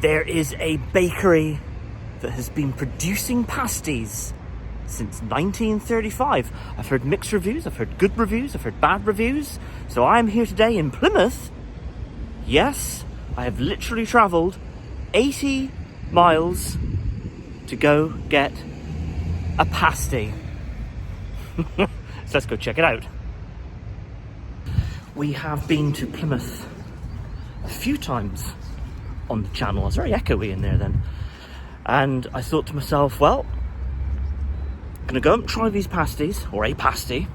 There is a bakery that has been producing pasties since 1935. I've heard mixed reviews, I've heard good reviews, I've heard bad reviews. So I'm here today in Plymouth. Yes, I have literally travelled 80 miles to go get a pasty. So let's go check it out. We have been to Plymouth a few times on the channel. It's very echoey in there then. And I thought to myself, well, I'm gonna go and try these pasties, or a pasty.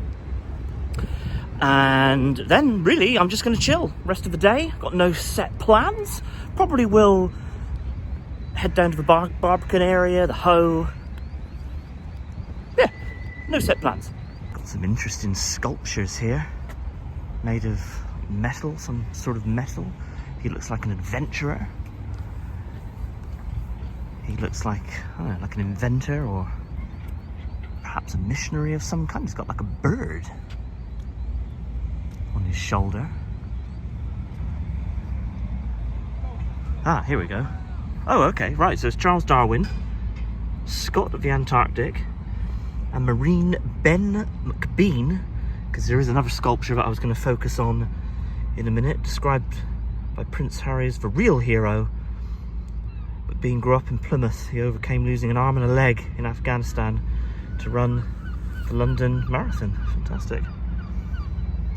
And then really, I'm just gonna chill rest of the day. Got no set plans. Probably will head down to the Barbican area, the Hoe. Yeah, no set plans. Got some interesting sculptures here, made of metal, some sort of metal. He looks like an adventurer. He looks like, I don't know, like an inventor or perhaps a missionary of some kind. He's got like a bird on his shoulder. Ah, here we go. Oh, okay, right, so it's Charles Darwin, Scott of the Antarctic, and Marine Ben McBean, because there is another sculpture that I was going to focus on in a minute, described by Prince Harry as the real hero. McBean grew up in Plymouth. He overcame losing an arm and a leg in Afghanistan to run the London Marathon. Fantastic.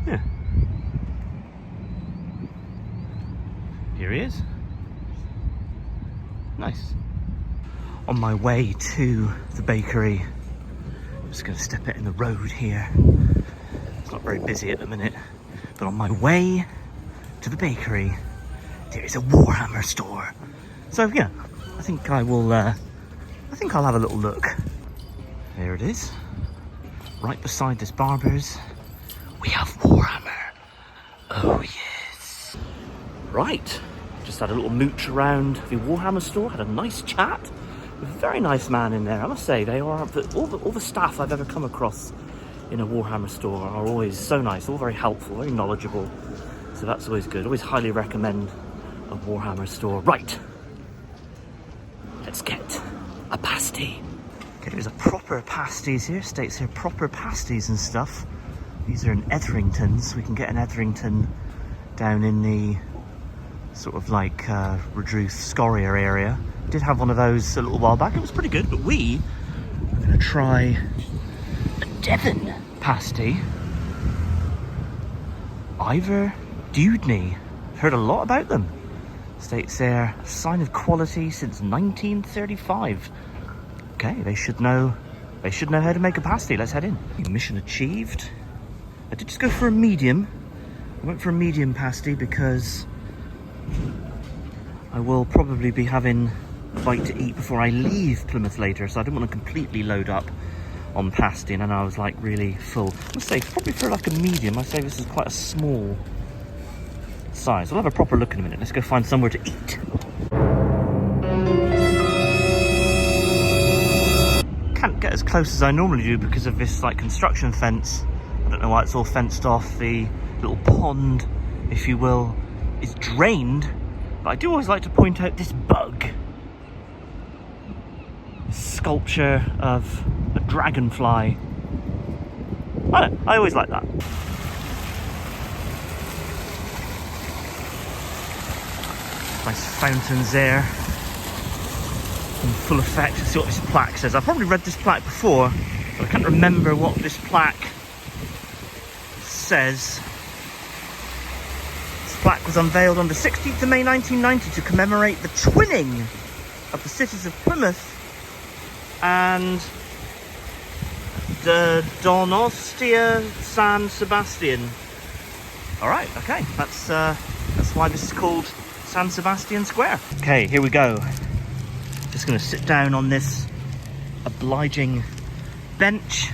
Yeah. Here he is. Nice. On my way to the bakery, I'm just going to step it in the road here. It's not very busy at the minute, but on my way to the bakery, there is a Warhammer store. So yeah, I think I will. I think I'll have a little look. There it is, right beside this barber's. We have Warhammer. Oh yes. Right. Just had a little mooch around the Warhammer store, had a nice chat with a very nice man in there. I must say, they are all the staff I've ever come across in a Warhammer store are always so nice, all very helpful, very knowledgeable. So that's always good. Always highly recommend a Warhammer store. Right, let's get a pasty. Okay, there's a proper pasties here. States here proper pasties and stuff. These are in Etheringtons. We can get an Etherington down in the sort of like Redruth, Scoria area. Did have one of those a little while back. It was pretty good, but we are going to try a Devon Pasty. Ivor Dewdney. Heard a lot about them. States there, a sign of quality since 1935. Okay, they should know how to make a pasty. Let's head in. Mission achieved. I did just go for a medium. I went for a medium pasty because I will probably be having a bite to eat before I leave Plymouth later, so I didn't want to completely load up on pasty, and then I was like really full. I must say, probably for like a medium, I say this is quite a small size. We'll have a proper look in a minute. Let's go find somewhere to eat. Can't get as close as I normally do because of this like construction fence. I don't know why it's all fenced off. The little pond, if you will, is drained, but I do always like to point out this bug. This sculpture of a dragonfly. I always like that. Nice fountains there in full effect. Let's see what this plaque says. I've probably read this plaque before, but I can't remember what this plaque says. Plaque was unveiled on the 16th of May 1990 to commemorate the twinning of the cities of Plymouth and the Donostia San Sebastian. All right, okay, that's why this is called San Sebastian Square. Okay, here we go. Just going to sit down on this obliging bench,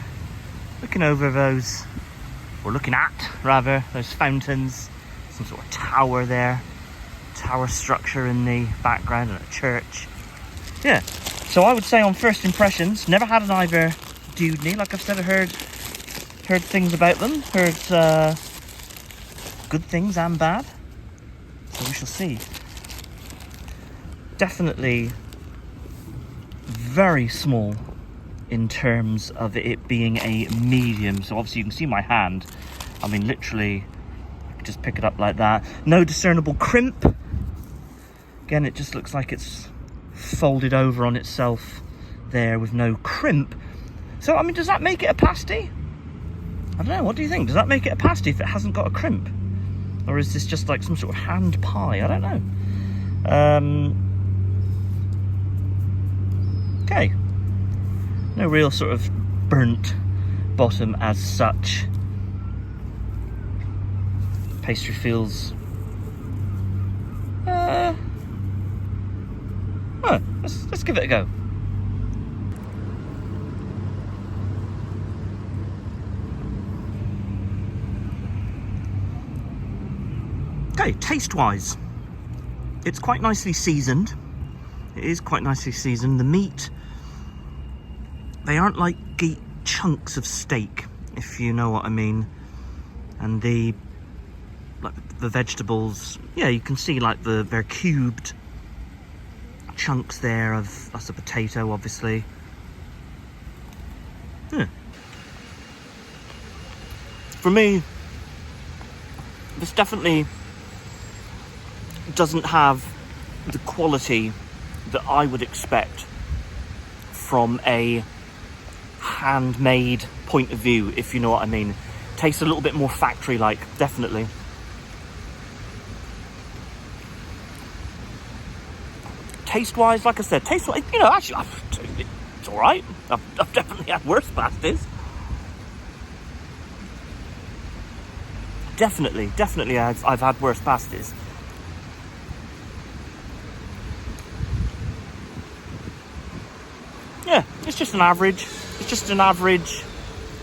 looking over those, or looking at rather, those fountains. Some sort of tower there, tower structure in the background, and a church. Yeah, so I would say on first impressions, never had an Ivor Dewdney. Like I've said, I heard things about them, heard good things and bad, so we shall see. definitely very small in terms of it being a medium. So obviously you can see my hand. I mean, literally, I could just pick it up like that. No discernible crimp. Again, it just looks like it's folded over on itself there with no crimp. So, I mean, does that make it a pasty? I don't know, what do you think? Does that make it a pasty if it hasn't got a crimp? Or is this just like some sort of hand pie? I don't know. Okay. No real sort of burnt bottom as such. Pastry feels... let's give it a go. Okay, taste-wise, it's quite nicely seasoned. It is quite nicely seasoned. The meat, they aren't like chunks of steak, if you know what I mean. And the vegetables, yeah, you can see like they're cubed chunks there of that's a potato, obviously. For me, this definitely doesn't have the quality that I would expect from a handmade point of view, if you know what I mean. Tastes a little bit more factory-like, definitely. Taste-wise, like I said, taste-wise, you know, actually, it's all right. I've definitely had worse pasties. Definitely, I've had worse pasties. Yeah, it's just an average. It's just an average,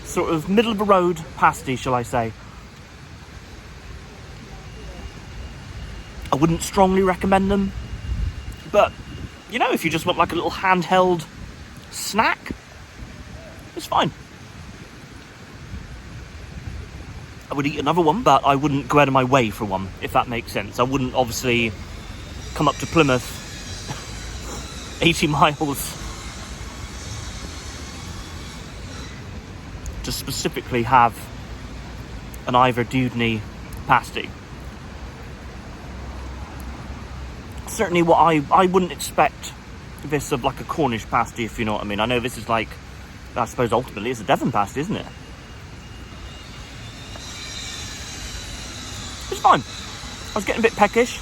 sort of middle of the road pasty, shall I say. I wouldn't strongly recommend them, but you know, if you just want like a little handheld snack, it's fine. I would eat another one, but I wouldn't go out of my way for one, if that makes sense. I wouldn't obviously come up to Plymouth 80 miles to specifically have an Ivor Dewdney pasty. Certainly what I wouldn't expect this of like a Cornish pasty, if you know what I mean. I know this is like, I suppose ultimately it's a Devon pasty, isn't it? It's fine. I was getting a bit peckish.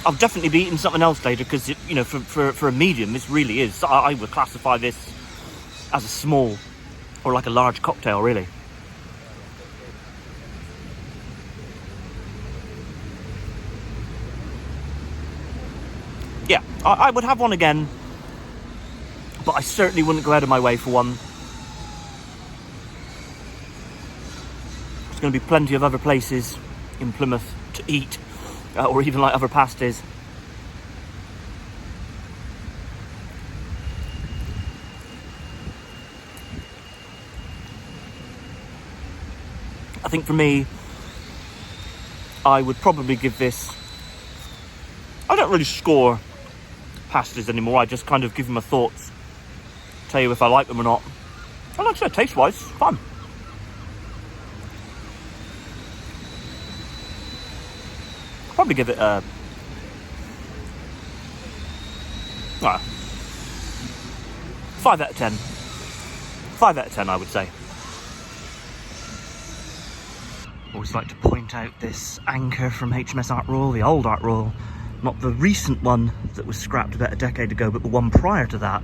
I'll definitely be eating something else later because, you know, for a medium, this really is. I would classify this as a small or like a large cocktail, really. Yeah, I would have one again, but I certainly wouldn't go out of my way for one. There's going to be plenty of other places in Plymouth to eat, or even like other pasties. I think for me, I would probably give this... I don't really score pasties anymore. I just kind of give them my thoughts, tell you if I like them or not. And like I said, taste-wise, fun. I'll probably give it a... 5 out of 10. 5 out of 10, I would say. Always like to point out this anchor from HMS Art Royal, the old Art Royal. Not the recent one that was scrapped about a decade ago, but the one prior to that.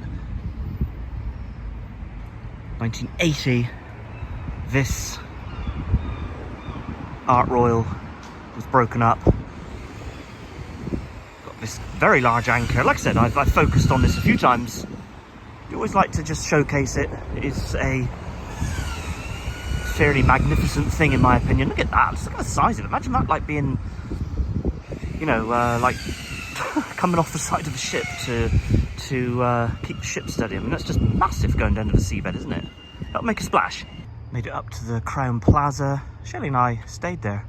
1980, this Art Royal was broken up. Got this very large anchor. Like I said, I've focused on this a few times. You always like to just showcase it. It is a fairly magnificent thing, in my opinion. Look at that. Look at the size of it. Imagine that, like, being, you know, like coming off the side of the ship to keep the ship steady. I mean, that's just massive going down to the seabed, isn't it? That'll make a splash. Made it up to the Crown Plaza. Shelley and I stayed there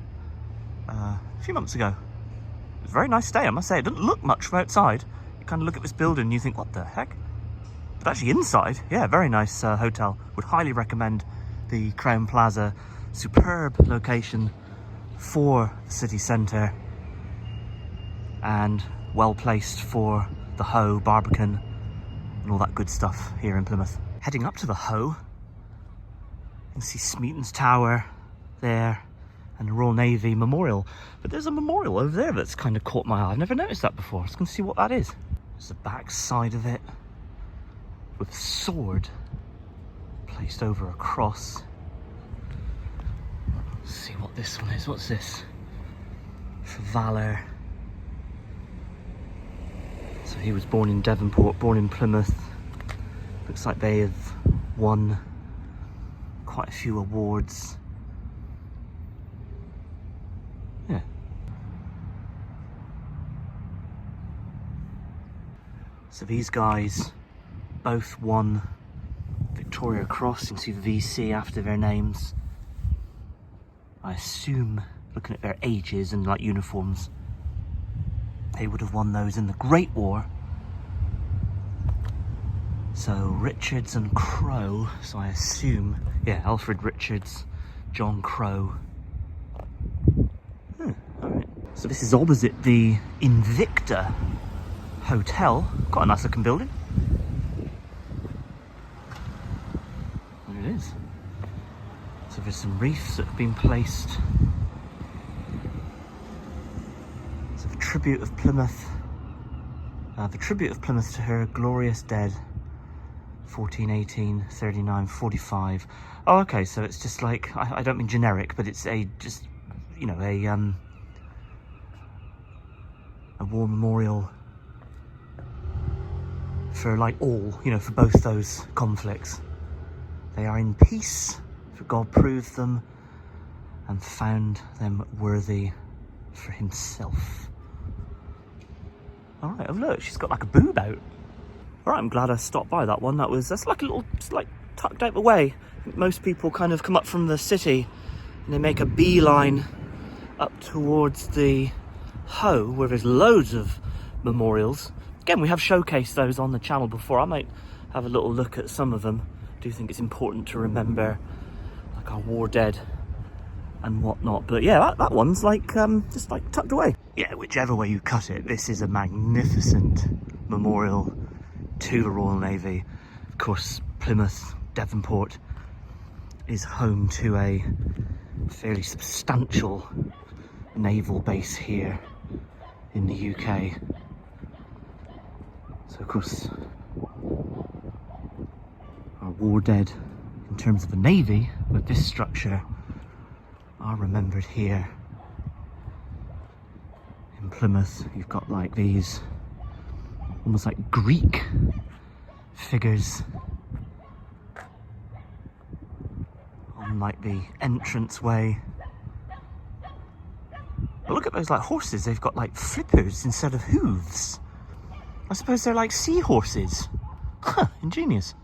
a few months ago. It was a very nice stay, I must say. It didn't look much from outside. You kind of look at this building and you think, what the heck? But actually inside, yeah, very nice hotel. Would highly recommend the Crown Plaza. Superb location for the city centre and well placed for the Hoe, Barbican and all that good stuff here in Plymouth. Heading up to the Hoe, you can see Smeaton's Tower there and the Royal Navy Memorial. But there's a memorial over there that's kind of caught my eye. I've never noticed that before. I was going to see what that is. There's the back side of it with a sword placed over a cross. Let's see what this one is. What's this? For Valour. So he was born in Devonport, born in Plymouth. Looks like they have won quite a few awards. Yeah. So these guys both won Victoria Cross. You can see the VC after their names. I assume, looking at their ages and like uniforms, they would have won those in the Great War. So Richards and Crowe, so I assume, yeah, Alfred Richards, John Crowe. Alright. So this is opposite the Invicta Hotel. Quite a nice looking building. There it is. So there's some reefs that have been placed. So the tribute of Plymouth. The tribute of Plymouth to her glorious dead. 1418, 39, 45. Oh, okay, so it's just like, I don't mean generic, but it's a, just, you know, a war memorial for like all, you know, for both those conflicts. They are in peace, for God proved them and found them worthy for himself. Alright, oh look, she's got like a boob out. Alright, I'm glad I stopped by that one. That's like a little, it's like tucked out the way. I think most people kind of come up from the city and they make a beeline up towards the Hoe, where there's loads of memorials. Again, we have showcased those on the channel before. I might have a little look at some of them. I do think it's important to remember like our war dead and whatnot. But yeah, that one's like just like tucked away. Yeah, whichever way you cut it, this is a magnificent memorial to the Royal Navy. Of course, Plymouth, Devonport is home to a fairly substantial naval base here in the UK. So of course, our war dead in terms of the Navy with this structure are remembered here in Plymouth. You've got like these almost like Greek figures on like the entranceway. But look at those like horses, they've got like flippers instead of hooves. I suppose they're like seahorses. Huh, ingenious.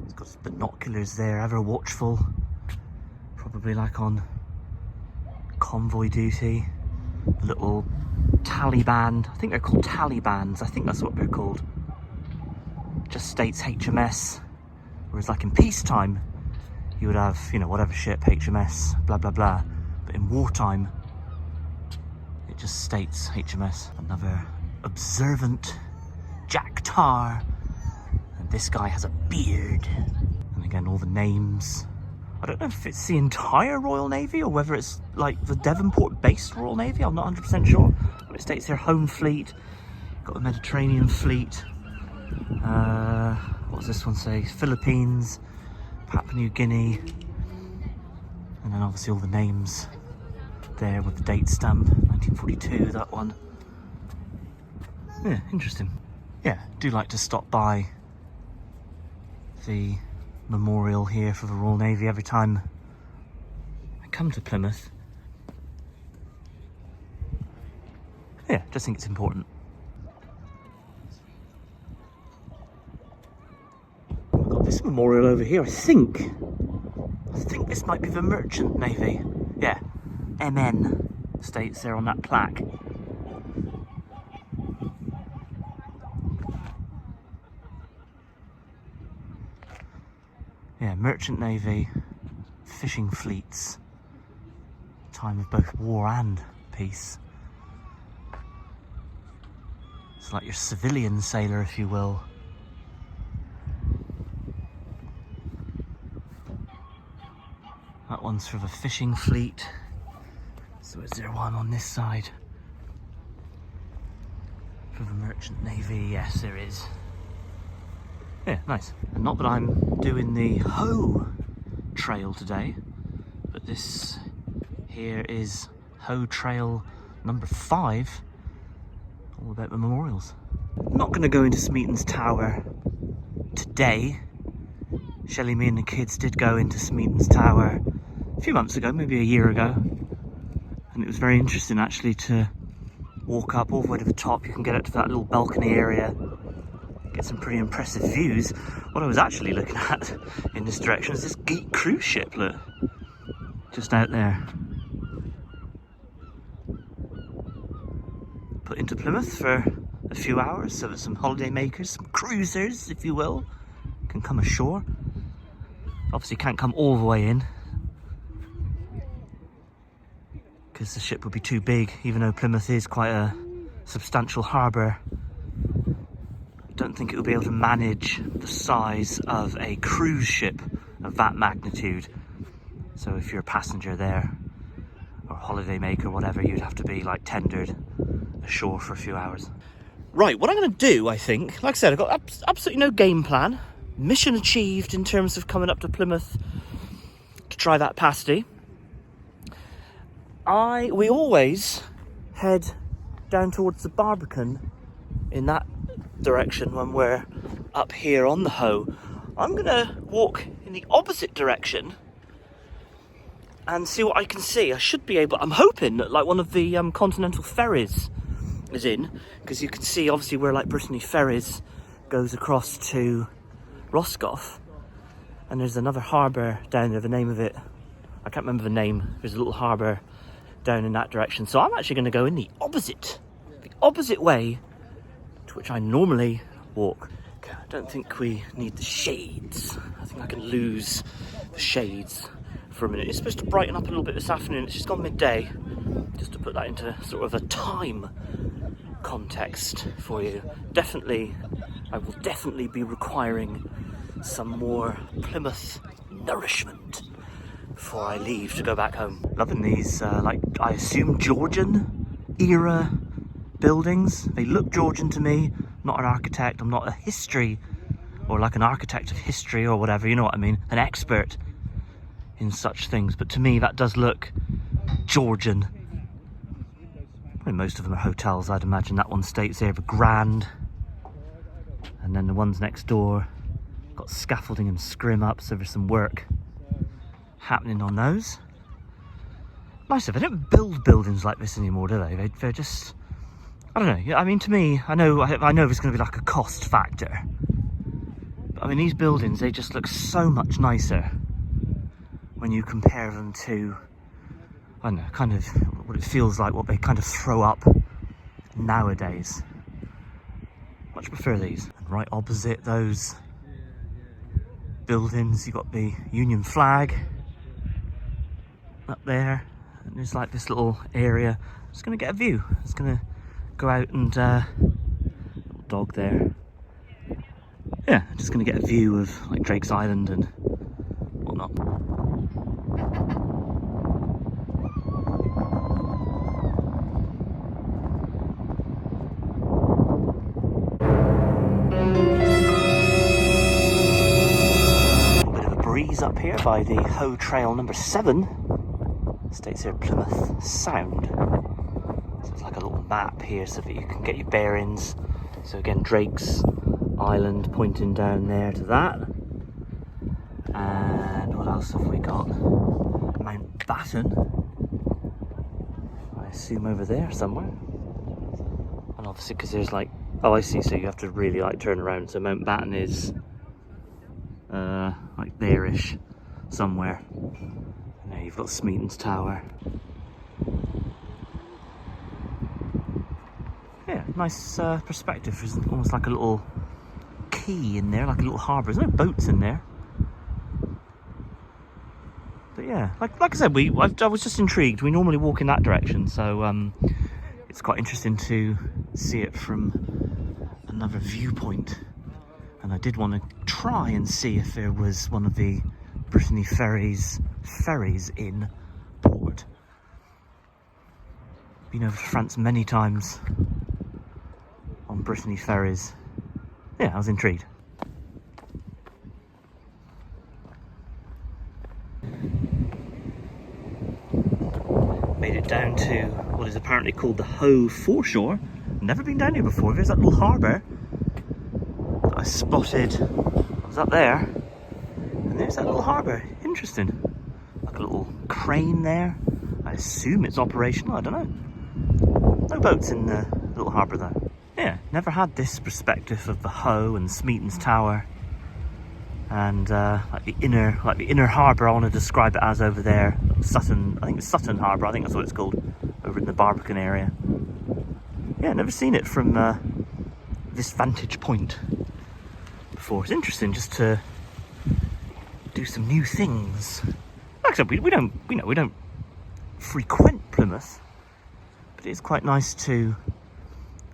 He's got his binoculars there, ever watchful. Probably like on convoy duty. The little Taliban, I think they're called Talibans, I think that's what they're called. Just states HMS. Whereas like in peacetime, you would have, you know, whatever ship, HMS, blah, blah, blah. But in wartime, it just states HMS. Another observant Jack Tar. And this guy has a beard. And again, all the names. I don't know if it's the entire Royal Navy or whether it's like the Devonport-based Royal Navy. I'm not 100% sure. But it states their home fleet. Got the Mediterranean fleet. What does this one say? Philippines, Papua New Guinea. And then obviously all the names there with the date stamp. 1942, that one. Yeah, interesting. Yeah, do like to stop by the memorial here for the Royal Navy every time I come to Plymouth. Yeah, just think it's important. We've got this memorial over here. I think this might be the Merchant Navy. Yeah, MN states there on that plaque. Yeah, merchant navy, fishing fleets, time of both war and peace. It's like your civilian sailor, if you will. That one's for the fishing fleet. So is there one on this side for the merchant navy? Yes, there is. Yeah, nice. And not that I'm doing the Hoe trail today, but this here is Hoe trail number 5, all about the memorials. I'm not going to go into Smeaton's Tower today. Shelley, me and the kids did go into Smeaton's Tower a few months ago, maybe a year ago, and it was very interesting actually to walk up all the way to the top. You can get up to that little balcony area, get some pretty impressive views. What I was actually looking at in this direction is this geek cruise ship, look, just out there. Put into Plymouth for a few hours so that some holiday makers, some cruisers, if you will, can come ashore. Obviously can't come all the way in because the ship would be too big, even though Plymouth is quite a substantial harbour. I don't think it will be able to manage the size of a cruise ship of that magnitude. So if you're a passenger there, or holiday maker, whatever, you'd have to be like tendered ashore for a few hours. Right, what I'm going to do, I think, like I said, I've got absolutely no game plan. Mission achieved in terms of coming up to Plymouth to try that pasty. We always head down towards the Barbican in that direction when we're up here on the Hoe. I'm gonna walk in the opposite direction and see what I can see. I should be able, I'm hoping that like one of the continental ferries is in, because you can see obviously where like Brittany Ferries goes across to Roscoff, and there's another harbour down there, the name of it, I can't remember the name. There's a little harbour down in that direction, so I'm actually going to go in the opposite way to which I normally walk. Okay, I don't think we need the shades. I think I can lose the shades for a minute. It's supposed to brighten up a little bit this afternoon. It's just gone midday, just to put that into sort of a time context for you. I will definitely be requiring some more Plymouth nourishment before I leave to go back home. Loving these, like, I assume Georgian era buildings. They look Georgian to me. Not an architect, I'm not a history, or like an architect of history or whatever, you know what I mean, an expert in such things, but to me that does look Georgian. I mean, most of them are hotels, I'd imagine. That one states there, but grand. And then the ones next door got scaffolding and scrim up, so there's some work happening on those. Nice of it. They don't build buildings like this anymore, do they? They're just, I don't know. I mean, to me, I know there's going to be like a cost factor. But I mean, these buildings, they just look so much nicer when you compare them to, I don't know, kind of what it feels like, what they kind of throw up nowadays. Much prefer these. And right opposite those buildings, you've got the Union flag up there, and there's like this little area. I'm just going to get a view. I'm just going to go out and little dog there. Yeah, I'm just going to get a view of like Drake's Island and whatnot. A bit of a breeze up here by the Hoe Trail number 7. States here Plymouth Sound. So it's like a little map here so that you can get your bearings. So again, Drake's Island pointing down there to that. And what else have we got? Mountbatten, I assume over there somewhere. And obviously because there's like, oh I see, so you have to really like turn around. So Mountbatten is like there-ish somewhere. And there you've got Smeaton's Tower. Yeah, nice perspective. There's almost like a little quay in there, like a little harbour. There's no boats in there. But yeah, like I said, I was just intrigued. We normally walk in that direction, so it's quite interesting to see it from another viewpoint. And I did want to try and see if there was one of the Brittany ferries in port. Been over to France many times on Brittany ferries. Yeah, I was intrigued. Made it down to what is apparently called the Hoe foreshore. Never been down here before. There's that little harbour that I spotted. I was up there, and there's that little harbour. Interesting. Like a little crane there. I assume it's operational. I don't know. No boats in the little harbour though. Yeah, never had this perspective of the Hoe and Smeaton's Tower, and like the inner harbour. I want to describe it as over there, Sutton. I think it's Sutton Harbour. I think that's what it's called, over in the Barbican area. Yeah, never seen it from this vantage point before. It's interesting just to do some new things. Like I said, we don't frequent Plymouth, but it's quite nice to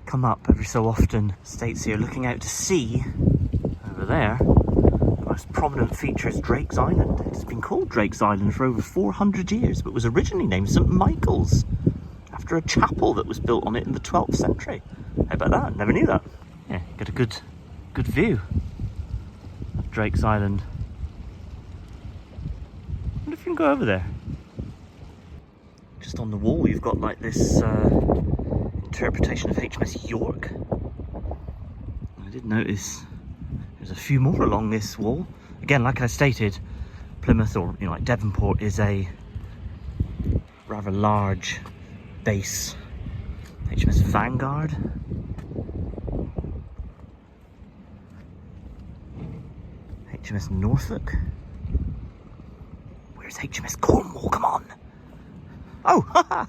come up every so often. States here looking out to sea over there. The most prominent feature is Drake's Island. It's been called Drake's Island for over 400 years, but was originally named St Michael's after a chapel that was built on it in the 12th century. How about that? Never knew that. Yeah, get a good view of Drake's Island. I wonder if you can go over there. Just on the wall you've got like this interpretation of HMS York. I did notice there's a few more along this wall. Again, like I stated, Plymouth, or like Devonport, is a rather large base. HMS Vanguard. HMS Norfolk. Where's HMS Cornwall? Come on! Oh, how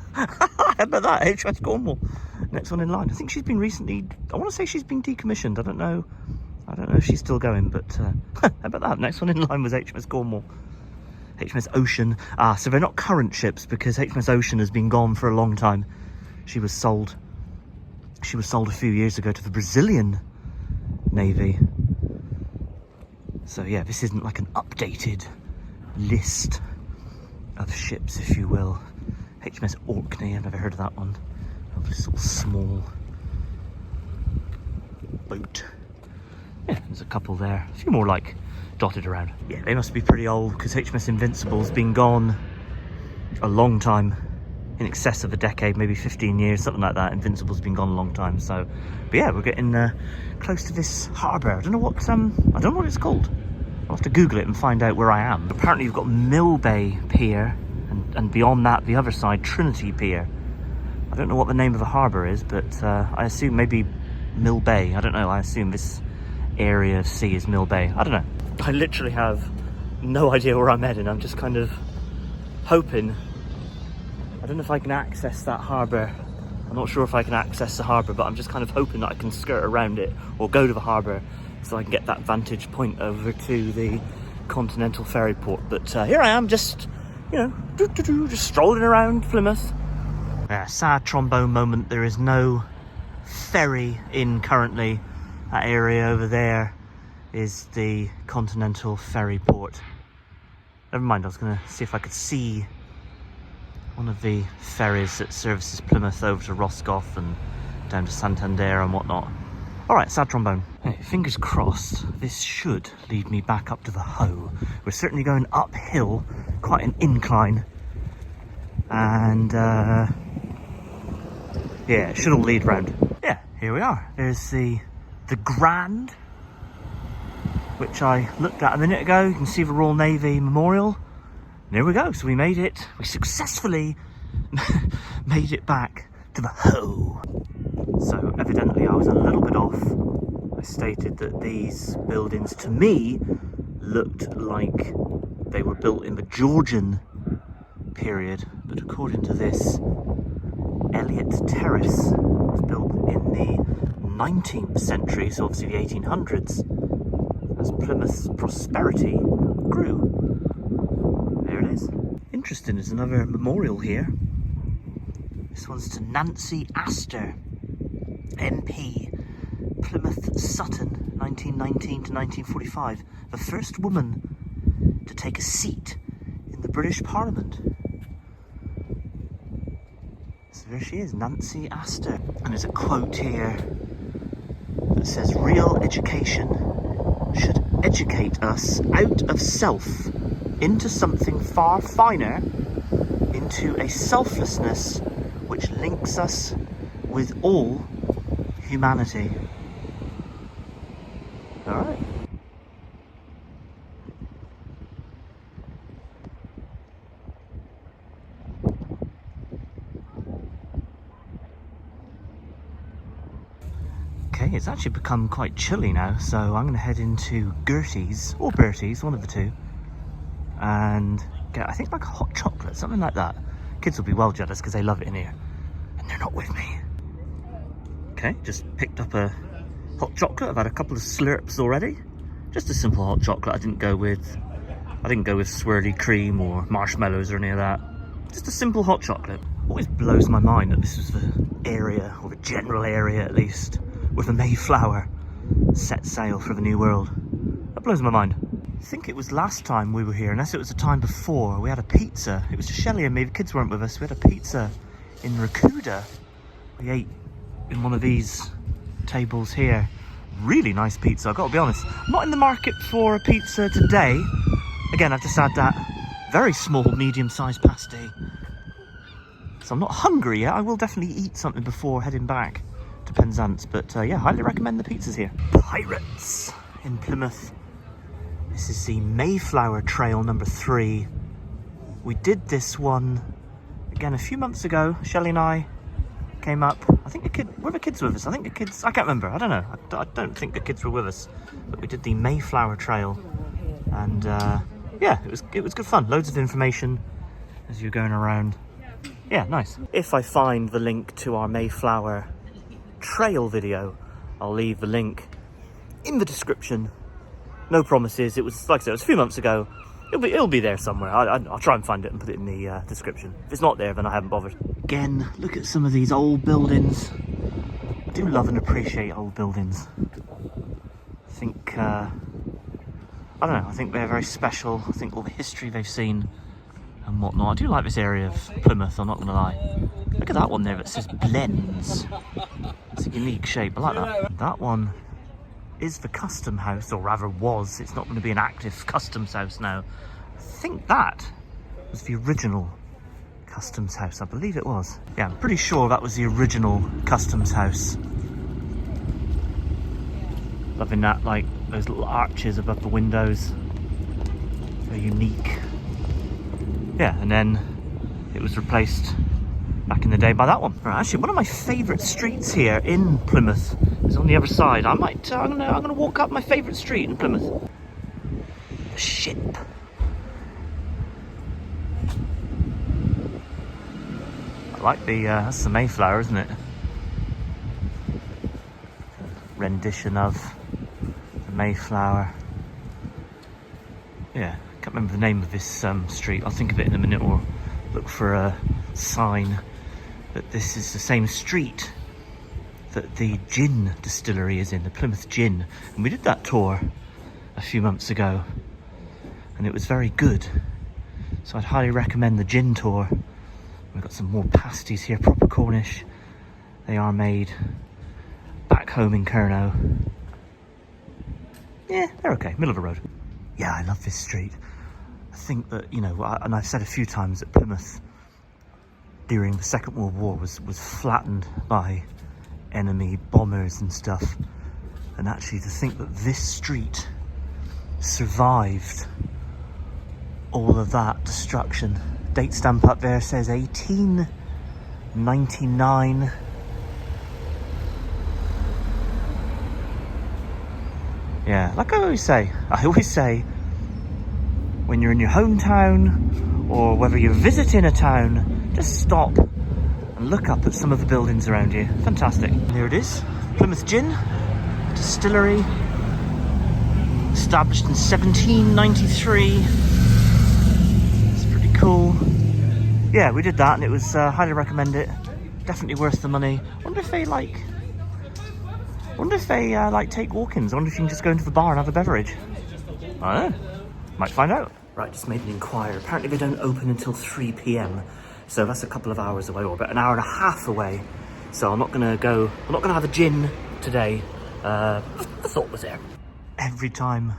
about that? HMS Cornwall. Next one in line. I think she's been recently, I want to say she's been decommissioned. I don't know if she's still going, but how about that? Next one in line was HMS Cornwall. HMS Ocean. Ah, so they're not current ships because HMS Ocean has been gone for a long time. She was sold a few years ago to the Brazilian Navy. So yeah, this isn't like an updated list of ships, if you will. HMS Orkney, I've never heard of that one. Of this little small boat. Yeah, there's a couple there. A few more like dotted around. Yeah, they must be pretty old because HMS Invincible's been gone a long time. In excess of a decade, maybe 15 years, something like that. Invincible's been gone a long time. So, but yeah, we're getting close to this harbour. I don't know what it's called. I'll have to Google it and find out where I am. Apparently you've got Mill Bay Pier, and beyond that, the other side, Trinity Pier. I don't know what the name of the harbour is, but I assume maybe Mill Bay. I don't know, I assume this area of sea is Mill Bay. I don't know. I literally have no idea where I'm heading. I'm just kind of hoping. I don't know if I can access that harbour. I'm not sure if I can access the harbour, but I'm just kind of hoping that I can skirt around it or go to the harbour so I can get that vantage point over to the continental ferry port. But here I am, just, just strolling around Plymouth. Yeah, sad trombone moment. There is no ferry in currently. That area over there is the continental ferry port. Never mind, I was going to see if I could see one of the ferries that services Plymouth over to Roscoff and down to Santander and whatnot. Alright, sad trombone. Hey, fingers crossed, this should lead me back up to the Hoe. We're certainly going uphill, quite an incline. And yeah, it should all lead round. Yeah, here we are. There's the Grand, which I looked at a minute ago. You can see the Royal Navy Memorial. And there we go, so we made it. We successfully made it back to the Hoe. So evidently I was a little bit off. I stated that these buildings to me looked like they were built in the Georgian period, but according to this, Elliot Terrace was built in the 19th century, so obviously the 1800s, as Plymouth's prosperity grew. There it is. Interesting, there's another memorial here. This one's to Nancy Astor, MP, Plymouth Sutton, 1919 to 1945, the first woman to take a seat in the British Parliament. So there she is, Nancy Astor. And there's a quote here that says, "Real education should educate us out of self into something far finer, into a selflessness which links us with all humanity." All right. Okay, it's actually become quite chilly now, so I'm going to head into Gertie's, or Bertie's, one of the two, and get, I think, like a hot chocolate, something like that. Kids will be well jealous because they love it in here, and they're not with me. Okay, just picked up a hot chocolate. I've had a couple of slurps already. Just a simple hot chocolate. I didn't go with swirly cream or marshmallows or any of that. Just a simple hot chocolate. Always blows my mind that this was the area, or the general area at least, where the Mayflower set sail for the New World. That blows my mind. I think it was last time we were here, unless it was the time before, we had a pizza. It was just Shelley and me, the kids weren't with us. We had a pizza in Rakuda. We ate in one of these tables here. Really nice pizza, I've got to be honest. I'm not in the market for a pizza today. Again, I've just had that very small, medium-sized pasty. So I'm not hungry yet. I will definitely eat something before heading back to Penzance. But yeah, highly recommend the pizzas here. Pirates in Plymouth. This is the Mayflower Trail number 3. We did this one, again, a few months ago. Shelley and I came up. I think were the kids with us? I think the kids, I can't remember, I don't know. I don't think the kids were with us. But we did the Mayflower Trail. And yeah, it was good fun. Loads of information as you're going around. Yeah, nice. If I find the link to our Mayflower Trail video, I'll leave the link in the description. No promises. It was, like I said, it was a few months ago. It'll be there somewhere. I'll try and find it and put it in the description. If it's not there, then I haven't bothered. Again, look at some of these old buildings. I do love and appreciate old buildings. I think, I don't know, I think they're very special. I think all the history they've seen and whatnot. I do like this area of Plymouth, I'm not going to lie. Look at that one there that says Blends. It's a unique shape, I like that. That one is the custom house, or rather was. It's not going to be an active customs house now. I think that was the original customs house. I believe it was. Yeah, I'm pretty sure that was the original customs house. Loving that, like those little arches above the windows. Very unique. Yeah, and then it was replaced back in the day by that one. Right, actually, one of my favourite streets here in Plymouth is on the other side. I'm gonna walk up my favourite street in Plymouth. The ship. I like the that's the Mayflower, isn't it? Rendition of the Mayflower. Yeah, can't remember the name of this street. I'll think of it in a minute, or look for a sign. But this is the same street that the gin distillery is in, the Plymouth Gin. And we did that tour a few months ago, and it was very good. So I'd highly recommend the gin tour. We've got some more pasties here, proper Cornish. They are made back home in Kernow. Yeah, they're okay, middle of the road. Yeah, I love this street. I think that, you know, and I've said a few times that Plymouth during the Second World War was flattened by enemy bombers and stuff. And actually to think that this street survived all of that destruction. Date stamp up there says 1899. Yeah, like I always say, when you're in your hometown or whether you're visiting a town, just stop and and look up at some of the buildings around here. Fantastic. And there it is, Plymouth Gin, distillery, established in 1793. It's pretty cool. Yeah, we did that and it was, highly recommend it. Definitely worth the money. Wonder if they take walk-ins. I wonder if you can just go into the bar and have a beverage. I don't know. Might find out. Right, just made an inquiry. Apparently they don't open until 3 p.m. So that's a couple of hours away, or about an hour and a half away. So I'm not gonna have a gin today. The thought was there. Every time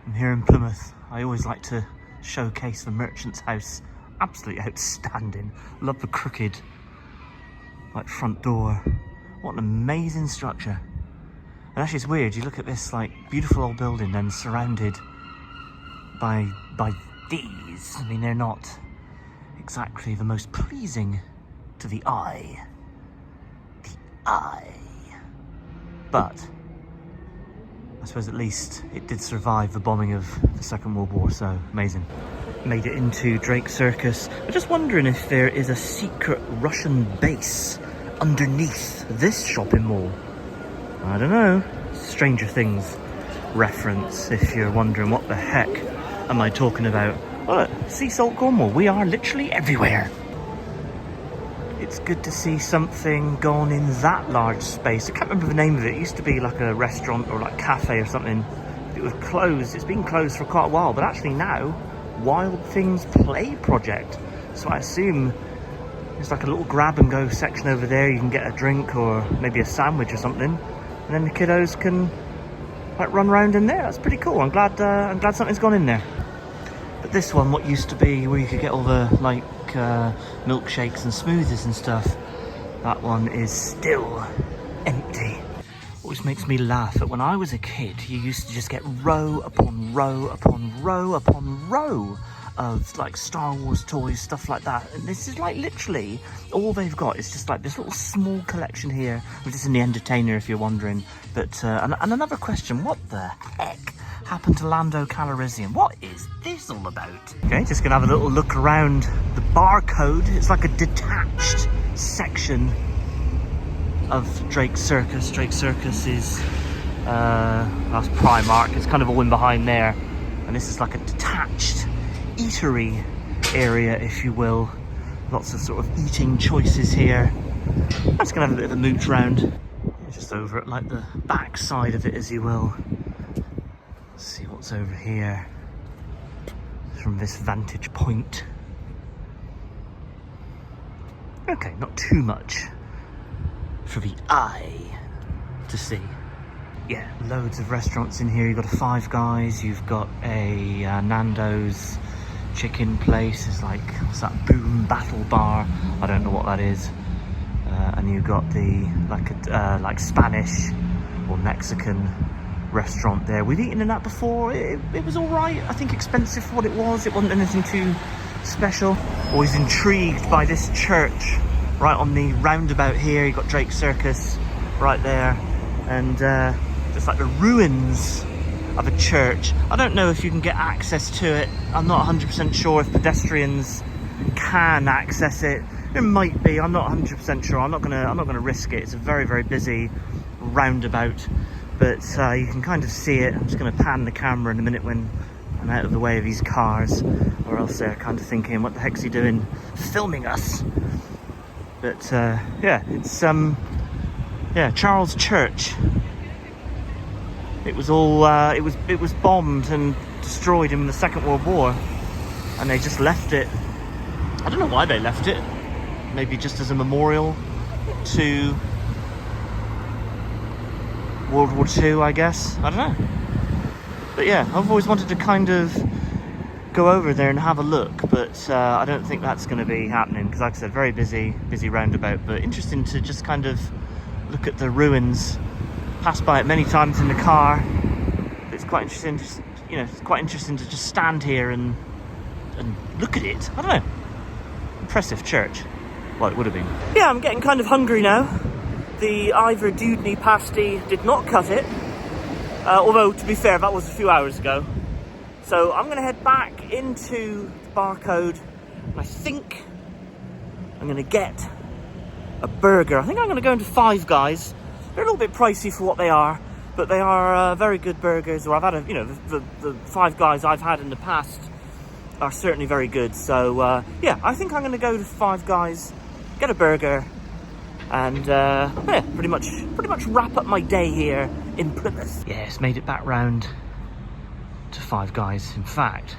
I'm here in Plymouth, I always like to showcase the Merchant's House. Absolutely outstanding. Love the crooked, like, front door. What an amazing structure. And actually it's weird, you look at this, like, beautiful old building then surrounded by these. I mean, they're not exactly the most pleasing to the eye. But I suppose at least it did survive the bombing of the Second World War, so amazing. Made it into Drake Circus. I'm just wondering if there is a secret Russian base underneath this shopping mall. I don't know. Stranger Things reference, if you're wondering what the heck am I talking about. Well, Sea Salt Cornwall, we are literally everywhere. It's good to see something gone in that large space. I can't remember the name of it. It used to be like a restaurant or like cafe or something. It was closed. It's been closed for quite a while, but actually now, Wild Things Play Project. So I assume there's like a little grab and go section over there. You can get a drink or maybe a sandwich or something, and then the kiddos can, like, run around in there. That's pretty cool. I'm glad something's gone in there. But this one, what used to be where you could get all the, like, milkshakes and smoothies and stuff, that one is still empty. Always makes me laugh that when I was a kid, you used to just get row upon row upon row upon row of, like, Star Wars toys, stuff like that. And this is, like, literally all they've got is just like this little small collection here. This is in the Entertainer, if you're wondering. But and another question: what the heck happened to Lando Calrissian? What is this all about? Okay, just gonna have a little look around the barcode. It's like a detached section of Drake Circus. Drake Circus is that's Primark. It's kind of all in behind there, and this is like a detached eatery area, if you will. Lots of sort of eating choices here. I'm just gonna have a bit of a mooch round, just over at, like, the back side of it, as you will. Let's see what's over here from this vantage point. Okay, not too much for the eye to see. Yeah, loads of restaurants in here. You've got a Five Guys, you've got a Nando's chicken place. It's like, what's that, Boom Battle Bar? I don't know what that is. And you've got the, like Spanish or Mexican restaurant there. We've eaten in that before. It was all right. I think expensive for what it was. It wasn't anything too special. Always intrigued by this church right on the roundabout here. You've got Drake Circus right there, and just like the ruins of a church. I don't know if you can get access to it. I'm not 100% sure if pedestrians can access it. There might be. I'm not 100% sure. I'm not gonna risk it. It's a very, very busy roundabout, but you can kind of see it. I'm just gonna pan the camera in a minute when I'm out of the way of these cars, or else they're kind of thinking, what the heck's he doing filming us? But yeah, it's Charles Church. It was all it was bombed and destroyed in the Second World War, and they just left it. I don't know why they left it. Maybe just as a memorial to World War II, I guess. I don't know. But yeah, I've always wanted to kind of go over there and have a look, but I don't think that's going to be happening because, like I said, very busy roundabout. But interesting to just kind of look at the ruins. Passed by it many times in the car. It's quite interesting. It's quite interesting to just stand here and look at it. I don't know. Impressive church. Well, it would have been. Yeah, I'm getting kind of hungry now. The Ivor Dewdney pasty did not cut it. Although, to be fair, that was a few hours ago. So I'm going to head back into the barcode. And I think I'm going to get a burger. I think I'm going to go into Five Guys. They're a little bit pricey for what they are, but they are very good burgers. Or I've had the Five Guys I've had in the past are certainly very good. So yeah, I think I'm going to go to Five Guys, get a burger, and yeah, pretty much wrap up my day here in Plymouth. Yes, made it back round to Five Guys. In fact,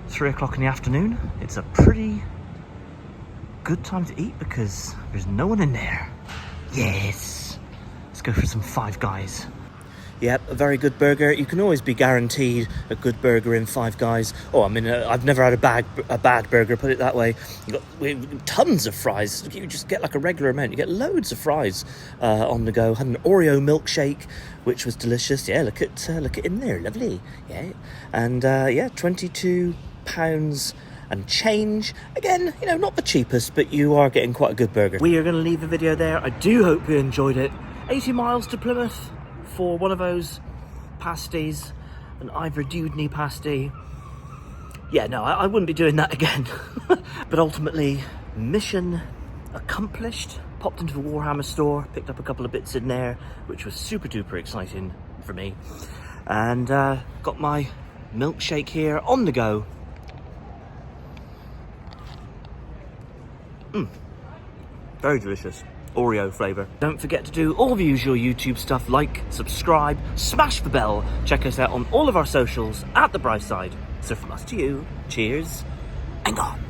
3 o'clock in the afternoon. It's a pretty good time to eat because there's no one in there. Yes, let's go for some Five Guys. Yep, a very good burger. You can always be guaranteed a good burger in Five Guys. Oh, I mean, I've never had a bad burger, put it that way. You got tons of fries. You just get like a regular amount. You get loads of fries on the go. Had an Oreo milkshake, which was delicious. Yeah, look at in there, lovely. Yeah, and yeah, £22 and change. Again, you know, not the cheapest, but you are getting quite a good burger. We are going to leave the video there. I do hope you enjoyed it. 80 miles to Plymouth for one of those pasties, an Ivor Dewdney pasty. Yeah, no, I wouldn't be doing that again. But ultimately, mission accomplished. Popped into the Warhammer store, picked up a couple of bits in there, which was super duper exciting for me. And got my milkshake here on the go. Very delicious. Oreo flavour. Don't forget to do all the usual YouTube stuff, like, subscribe, smash the bell. Check us out on all of our socials at The Bright Side. So from us to you, cheers and gone.